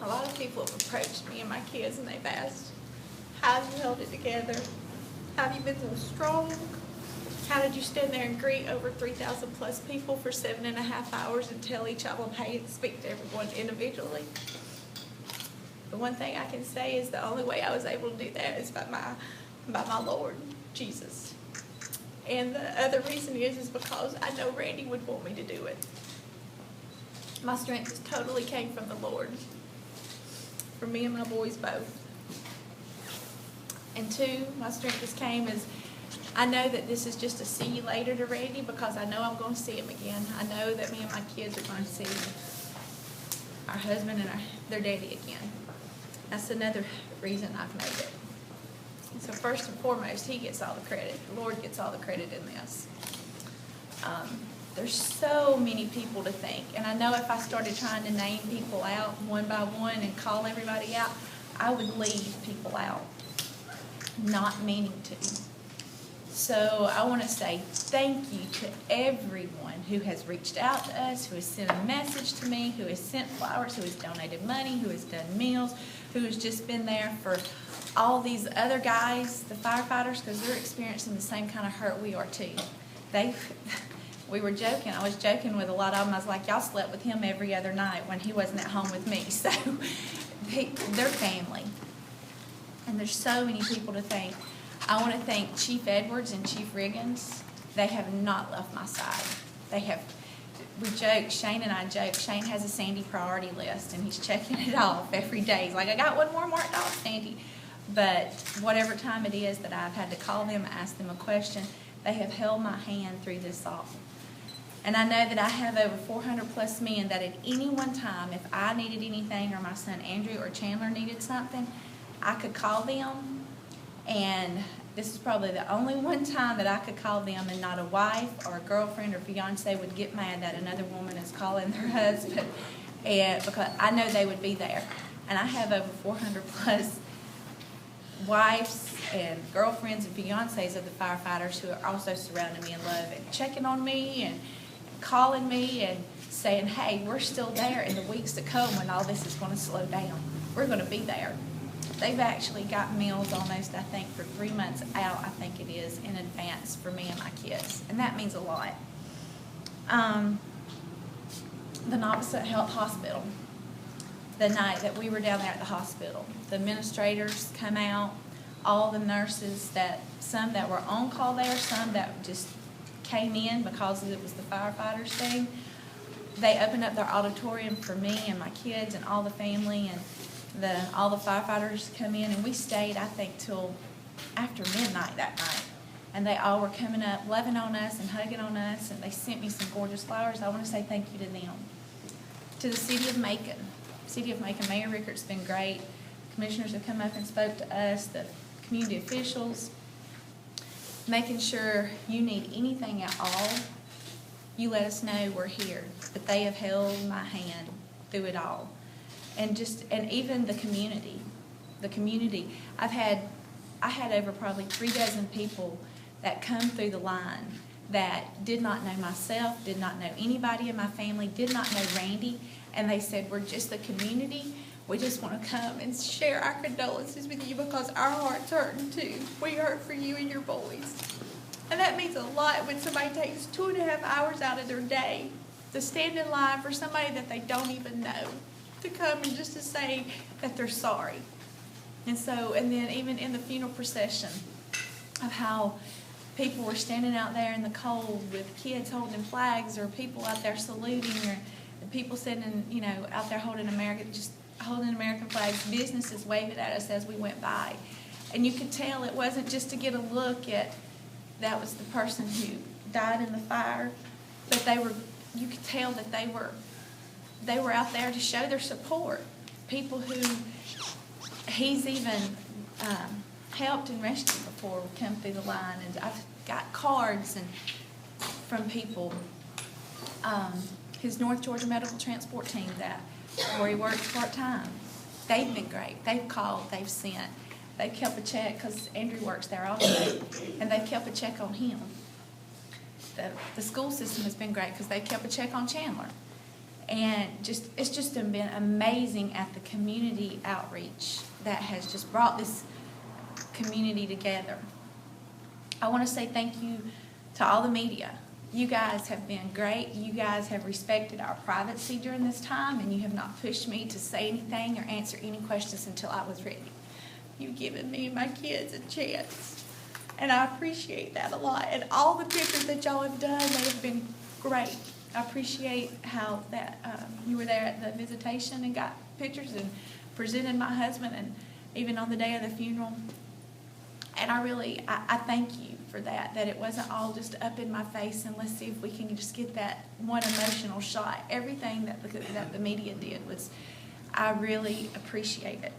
A lot of people have approached me and my kids and they've asked, how have you held it together? How have you been so strong? How did you stand there and greet over 3,000 plus people for 7.5 hours and tell each of them, hey, and speak to everyone individually? The one thing I can say is the only way I was able to do that is by my Lord, Jesus. And the other reason is because I know Randy would want me to do it. My strength totally came from the Lord, from me and my boys both. And two, my strength just came as I know that this is just a see you later to Randy because I know I'm going to see him again. I know that me and my kids are going to see our husband and their daddy again. That's another reason I've made it. So first and foremost, he gets all the credit. The Lord gets all the credit in this. There's so many people to thank. And I know if I started trying to name people out one by one and call everybody out, I would leave people out, not meaning to. So I want to say thank you to everyone who has reached out to us, who has sent a message to me, who has sent flowers, who has donated money, who has done meals, who has just been there for all these other guys, the firefighters, because they're experiencing the same kind of hurt we are too. We were joking. I was joking with a lot of them. I was like, y'all slept with him every other night when he wasn't at home with me. So they're family. And there's so many people to thank. I want to thank Chief Edwards and Chief Riggins. They have not left my side. We joke, Shane and I joke, Shane has a Sandy priority list and he's checking it off every day. He's like, I got one more marked off, Sandy. But whatever time it is that I've had to call them, ask them a question, they have held my hand through this all. And I know that I have over 400 plus men that at any one time, if I needed anything or my son Andrew or Chandler needed something, I could call them. And this is probably the only one time that I could call them and not a wife or a girlfriend or fiance would get mad that another woman is calling their husband, and because I know they would be there. And I have over 400 plus wives and girlfriends and fiancés of the firefighters who are also surrounding me in love and checking on me and calling me and saying, hey, we're still there in the weeks to come when all this is going to slow down. We're going to be there. They've actually got meals almost, I think, for 3 months out, I think it is, in advance for me and my kids. And that means a lot. The Novice Health Hospital, the night that we were down there at the hospital, the administrators come out, all the nurses, some that were on call there, some that just came in because it was the firefighters thing. They opened up their auditorium for me and my kids and all the family, and all the firefighters come in, and we stayed, I think, till after midnight that night. And they all were coming up, loving on us and hugging on us, and they sent me some gorgeous flowers. I want to say thank you to them. To the City of Macon. Mayor Rickart's been great. Commissioners have come up and spoke to us, the community officials, making sure you need anything at all, you let us know, we're here. But they have held my hand through it all. And even the community. I had over probably 3 dozen people that come through the line that did not know myself, did not know anybody in my family, did not know Randy, and they said, we're just the community. We just want to come and share our condolences with you because our heart's hurting too. We hurt for you and your boys. And that means a lot when somebody takes 2.5 hours out of their day to stand in line for somebody that they don't even know, to come and just to say that they're sorry. And then even in the funeral procession of how people were standing out there in the cold with kids holding flags, or people out there saluting, or people sitting, out there holding American flags, businesses waving at us as we went by. And you could tell it wasn't just to get a look at that was the person who died in the fire, but you could tell that they were out there to show their support. People who he's even helped and rescued before would come through the line, and I've got cards from people. His North Georgia Medical Transport team where he works part-time, they've been great. They've called, they've sent, they've kept a check, because Andrew works there also, and they've kept a check on him. The school system has been great because they've kept a check on Chandler. And it's just been amazing at the community outreach that has just brought this community together. I want to say thank you to all the media. You guys have been great. You guys have respected our privacy during this time, and you have not pushed me to say anything or answer any questions until I was ready. You've given me and my kids a chance, and I appreciate that a lot. And all the pictures that y'all have done, they have been great. I appreciate how that you were there at the visitation and got pictures and presented my husband, and even on the day of the funeral. And I thank you for that it wasn't all just up in my face and let's see if we can just get that one emotional shot. Everything that the media did was, I really appreciate it.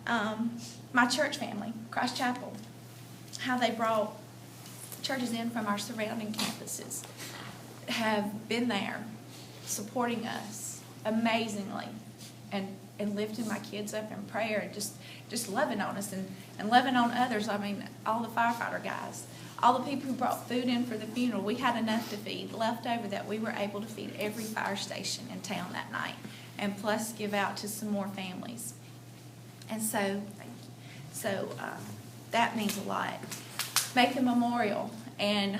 My church family, Christ Chapel, how they brought churches in from our surrounding campuses, have been there supporting us amazingly and lifting my kids up in prayer and just loving on us and loving on others. I mean, all the firefighter guys, all the people who brought food in for the funeral. We had enough to feed left over that we were able to feed every fire station in town that night, and plus give out to some more families. And so that means a lot. Macon Memorial, and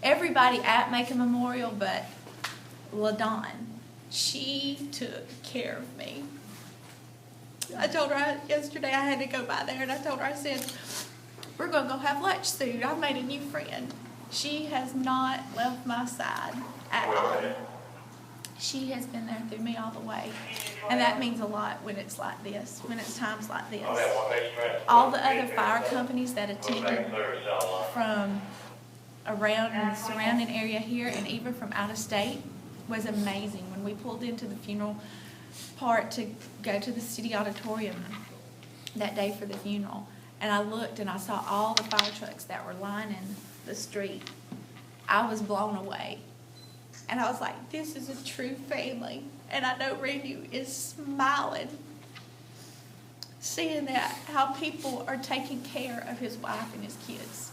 everybody at Macon Memorial, but LaDawn, she took care of me. I told her yesterday I had to go by there, and I told her, I said, we're going to go have lunch soon. I've made a new friend. She has not left my side at all. She has been there through me all the way. And that means a lot when it's like this, when it's times like this. All the other fire companies that attended from around in the surrounding area here and even from out of state was amazing. When we pulled into the funeral part to go to the city auditorium that day for the funeral, and I looked and I saw all the fire trucks that were lining the street, I was blown away. And I was like, this is a true family. And I know Randy is smiling, seeing that, how people are taking care of his wife and his kids.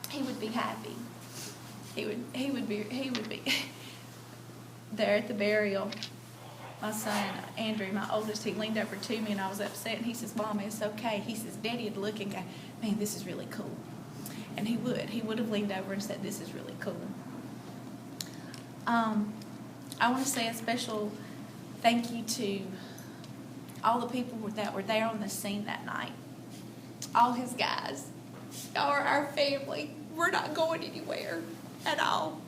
He would be happy. He would be there at the burial. My son, Andrew, my oldest, he leaned over to me and I was upset, and he says, Mama, it's okay. He says, Daddy would look and go, man, this is really cool. And he would have leaned over and said, this is really cool. I want to say a special thank you to all the people that were there on the scene that night. All his guys. Y'all are our family. We're not going anywhere at all.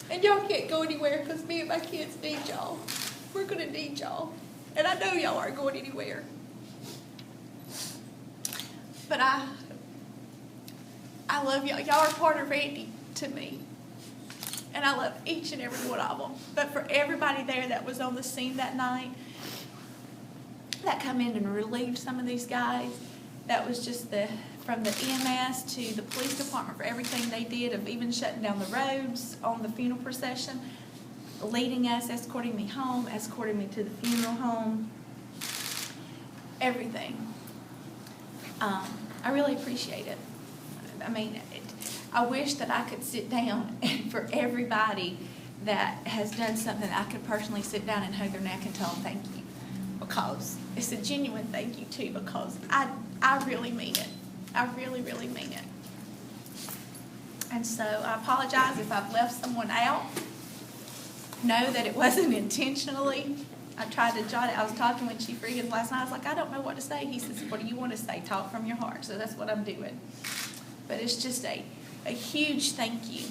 And y'all can't go anywhere because me and my kids need y'all. We're going to need y'all. And I know y'all aren't going anywhere. But I love y'all. Y'all are part of Randy to me. And I love each and every one of them. But for everybody there that was on the scene that night, that come in and relieved some of these guys, that was just from the EMS to the police department for everything they did, of even shutting down the roads on the funeral procession, leading us, escorting me home, escorting me to the funeral home, everything. I really appreciate it. I mean, I wish that I could sit down and for everybody that has done something, I could personally sit down and hug their neck and tell them thank you. Because it's a genuine thank you too, because I really mean it. I really, really mean it. And so I apologize if I've left someone out. Know that it wasn't intentionally. I tried to jot it. I was talking with Chief Regan last night. I was like, I don't know what to say. He says, what do you want to say? Talk from your heart. So that's what I'm doing. But it's just a huge thank you.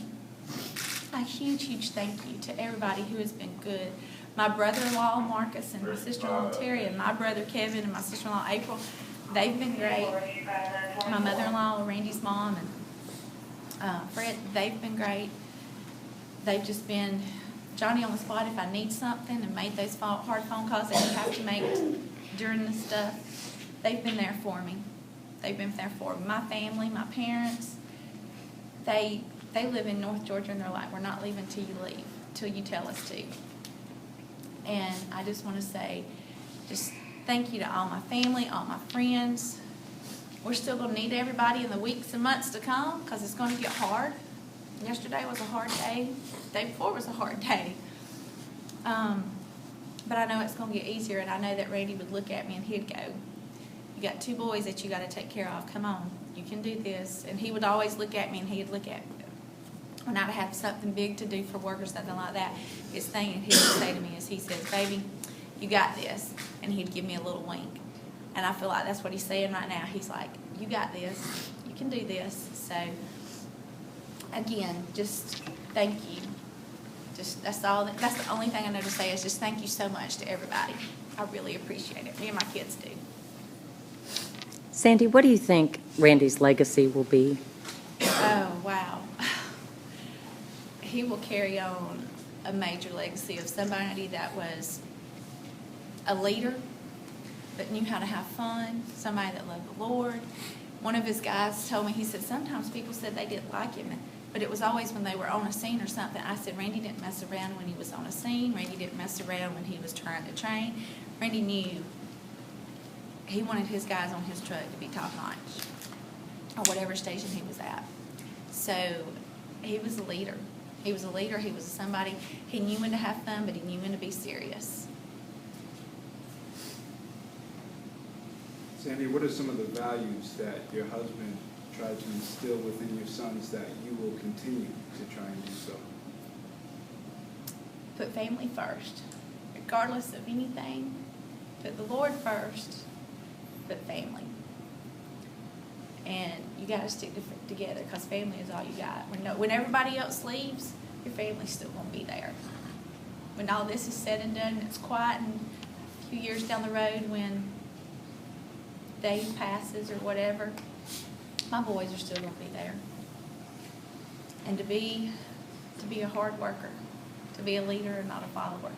A huge, huge thank you to everybody who has been good. My brother-in-law, Marcus, and my sister-in-law, Terry, and my brother, Kevin, and my sister-in-law, April, they've been great. My mother-in-law, Randy's mom, and Fred, they've been great. They've just been Johnny on the spot if I need something, and made those hard phone calls that you have to make during this stuff. They've been there for me. They've been there for my family, my parents. They live in North Georgia, and they're like, we're not leaving till you leave, till you tell us to. And I just want to say just thank you to all my family, all my friends. We're still going to need everybody in the weeks and months to come, because it's going to get hard. Yesterday was a hard day. The day before was a hard day. But I know it's gonna get easier, and I know that Randy would look at me and he'd go, "You got 2 boys that you gotta take care of, come on, you can do this." And he would always look at me and he'd look at me. When I'd have something big to do for work or something like that, his thing he would say to me is, he says, "Baby, you got this." And he'd give me a little wink. And I feel like that's what he's saying right now. He's like, "You got this, you can do this." So, again, just thank you. Just, that's the only thing I know to say is just thank you so much to everybody. I really appreciate it. Me and my kids do. Sandy, what do you think Randy's legacy will be? Oh, wow. He will carry on a major legacy of somebody that was a leader, but knew how to have fun, somebody that loved the Lord. One of his guys told me, he said, sometimes people said they didn't like him, but it was always when they were on a scene or something. I said, Randy didn't mess around when he was on a scene. Randy didn't mess around when he was trying to train. Randy knew he wanted his guys on his truck to be top notch, or whatever station he was at. So he was a leader. He was a leader. He was somebody, he knew when to have fun, but he knew when to be serious. Sandy, what are some of the values that your husband tried to instill within your sons that you will continue to try and do so? Put family first. Regardless of anything, put the Lord first, put family. And you got to stick together, because family is all you got. When everybody else leaves, your family's still going to be there. When all this is said and done, it's quiet, and a few years down the road when Dave passes or whatever, my boys are still going to be there. And to be a hard worker, to be a leader and not a follower.